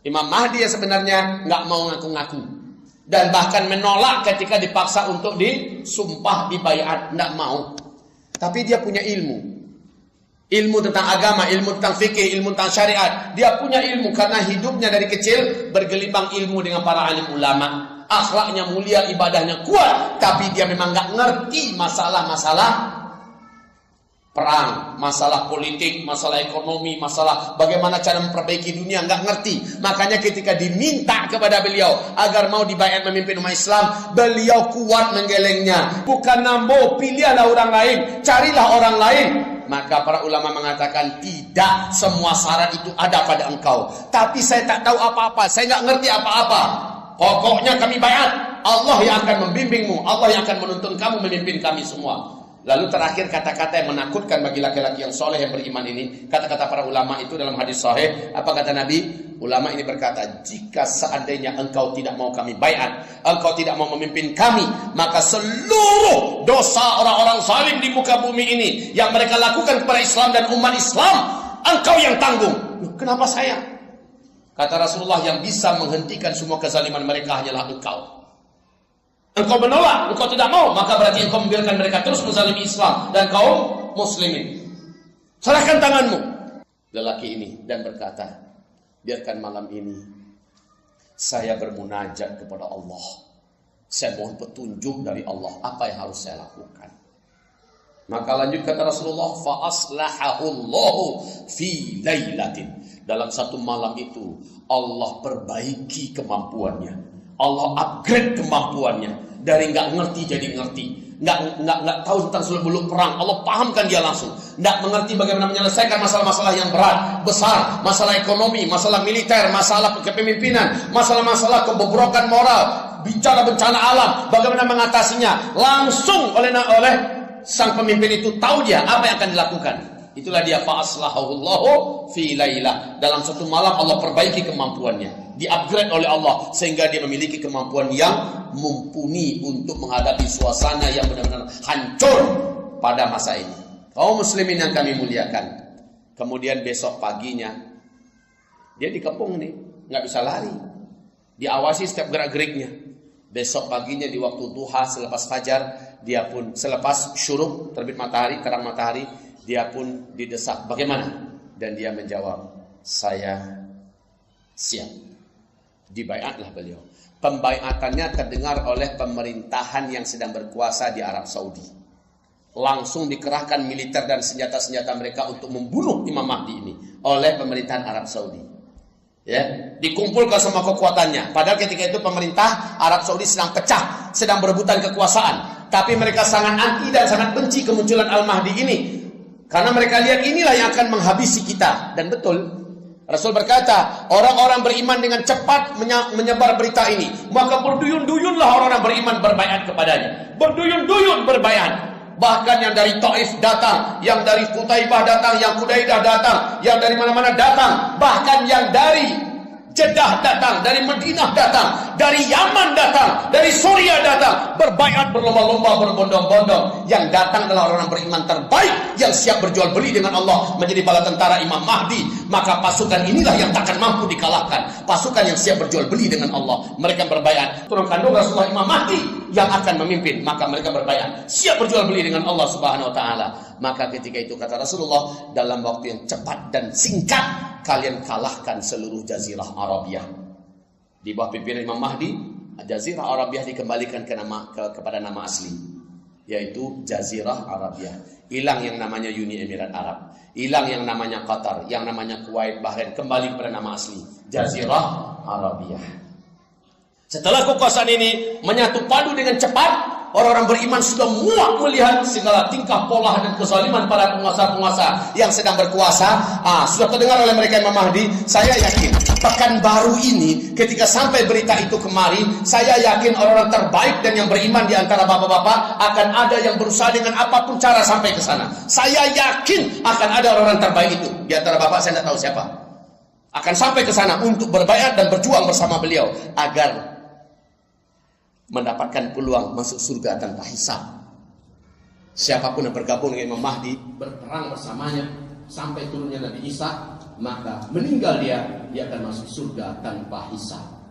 Imam Mahdi yang sebenarnya nggak mau ngaku-ngaku dan bahkan menolak ketika dipaksa untuk disumpah di baiat, nggak mau. Tapi dia punya ilmu tentang agama, ilmu tentang fikih, ilmu tentang syariat. Dia punya ilmu karena hidupnya dari kecil bergelimang ilmu dengan para alim ulama. Akhlaknya mulia, ibadahnya kuat, tapi dia memang nggak ngerti masalah-masalah perang, masalah politik, masalah ekonomi, masalah bagaimana cara memperbaiki dunia, nggak ngerti. Makanya ketika diminta kepada beliau agar mau dibaiat memimpin umat Islam, beliau kuat menggelengnya. Bukan nambo, pilihlah orang lain, carilah orang lain. Maka para ulama mengatakan tidak semua syarat itu ada pada engkau. Tapi saya tak tahu apa-apa, saya nggak ngerti apa-apa. Pokoknya kami baiat. Allah yang akan membimbingmu, Allah yang akan menuntun kamu memimpin kami semua. Lalu terakhir kata-kata yang menakutkan bagi laki-laki yang soleh yang beriman ini. Kata-kata para ulama itu dalam hadis sahih. Apa kata Nabi? Ulama ini berkata, jika seandainya engkau tidak mau kami baiat, engkau tidak mau memimpin kami, maka seluruh dosa orang-orang zalim di muka bumi ini yang mereka lakukan kepada Islam dan umat Islam, engkau yang tanggung. Kenapa saya? Kata Rasulullah, yang bisa menghentikan semua kezaliman mereka hanyalah engkau. Engkau menolak, engkau tidak mau, maka berarti engkau membiarkan mereka terus menzalimi Islam dan kaum muslimin. Serahkan tanganmu. Lelaki ini dan berkata, biarkan malam ini saya bermunajat kepada Allah. Saya mohon petunjuk dari Allah, apa yang harus saya lakukan. Maka lanjut kata Rasulullah, fa aslahahu Allahu fi lailatin. Dalam satu malam itu Allah perbaiki kemampuannya. Allah upgrade kemampuannya dari nggak ngerti jadi ngerti, nggak tahu tentang seluk-beluk perang. Allah pahamkan dia langsung. Nggak mengerti bagaimana menyelesaikan masalah-masalah yang berat, besar, masalah ekonomi, masalah militer, masalah kepemimpinan, masalah-masalah kebobrokan moral, bicara bencana alam, bagaimana mengatasinya. Langsung oleh sang pemimpin itu tahu dia apa yang akan dilakukan. Itulah dia fa'aslahahullahu fi lailah. Dalam satu malam Allah perbaiki kemampuannya, di-upgrade oleh Allah sehingga dia memiliki kemampuan yang mumpuni untuk menghadapi suasana yang benar-benar hancur pada masa ini. Kaum muslimin yang kami muliakan. Kemudian besok paginya dia dikepung nih, nggak bisa lari. Diawasi setiap gerak-geriknya. Besok paginya di waktu duha selepas fajar, dia pun selepas syuruk terbit matahari, terang matahari, dia pun didesak, bagaimana? Dan dia menjawab, saya siap. Dibaiatlah beliau. Pembaiatannya terdengar oleh pemerintahan yang sedang berkuasa di Arab Saudi. Langsung dikerahkan militer dan senjata-senjata mereka untuk membunuh Imam Mahdi ini oleh pemerintahan Arab Saudi. Ya, dikumpulkan semua kekuatannya. Padahal ketika itu pemerintah Arab Saudi sedang pecah, sedang berebutan kekuasaan. Tapi mereka sangat anti dan sangat benci kemunculan Al-Mahdi ini. Karena mereka lihat inilah yang akan menghabisi kita. Dan betul, Rasul berkata, orang-orang beriman dengan cepat menyebar berita ini. Maka berduyun-duyunlah orang-orang beriman berbaiat kepadanya. Berduyun-duyun berbaiat. Bahkan yang dari Taif datang, yang dari Qutaibah datang, yang Qudaidah datang, yang dari mana-mana datang. Bahkan yang dari Jeddah datang, dari Madinah datang, dari Yaman datang, dari Suriah datang, berbaiat berlomba-lomba, berbondong-bondong. Yang datang adalah orang-orang beriman terbaik yang siap berjual beli dengan Allah menjadi bala tentara Imam Mahdi. Maka pasukan inilah yang takkan mampu dikalahkan. Pasukan yang siap berjual beli dengan Allah. Mereka berbaiat. Turun kandung Rasulullah Imam Mahdi yang akan memimpin. Maka mereka berbaiat, siap berjual beli dengan Allah Subhanahu wa taala. Maka ketika itu kata Rasulullah, dalam waktu yang cepat dan singkat kalian kalahkan seluruh Jazirah Arabia. Di bawah pimpinan Imam Mahdi, Jazirah Arabia dikembalikan kepada nama asli, yaitu Jazirah Arabia. Hilang yang namanya Uni Emirat Arab, hilang yang namanya Qatar, yang namanya Kuwait, Bahrain, kembali kepada nama asli, Jazirah Arabia. Setelah kekuasaan ini menyatu padu dengan cepat, orang-orang beriman sudah muak melihat segala tingkah pola dan kezaliman para penguasa-penguasa yang sedang berkuasa. Sudah terdengar oleh mereka Imam Mahdi. Saya yakin pekan baru ini ketika sampai berita itu kemari, saya yakin orang-orang terbaik dan yang beriman di antara bapak-bapak akan ada yang berusaha dengan apapun cara sampai ke sana. Saya yakin akan ada orang-orang terbaik itu. Di antara bapak saya tidak tahu siapa. Akan sampai ke sana untuk berbaiat dan berjuang bersama beliau agar mendapatkan peluang masuk surga tanpa hisab. Siapapun yang bergabung dengan Imam Mahdi, berperang bersamanya sampai turunnya Nabi Isa, maka meninggal dia akan masuk surga tanpa hisab.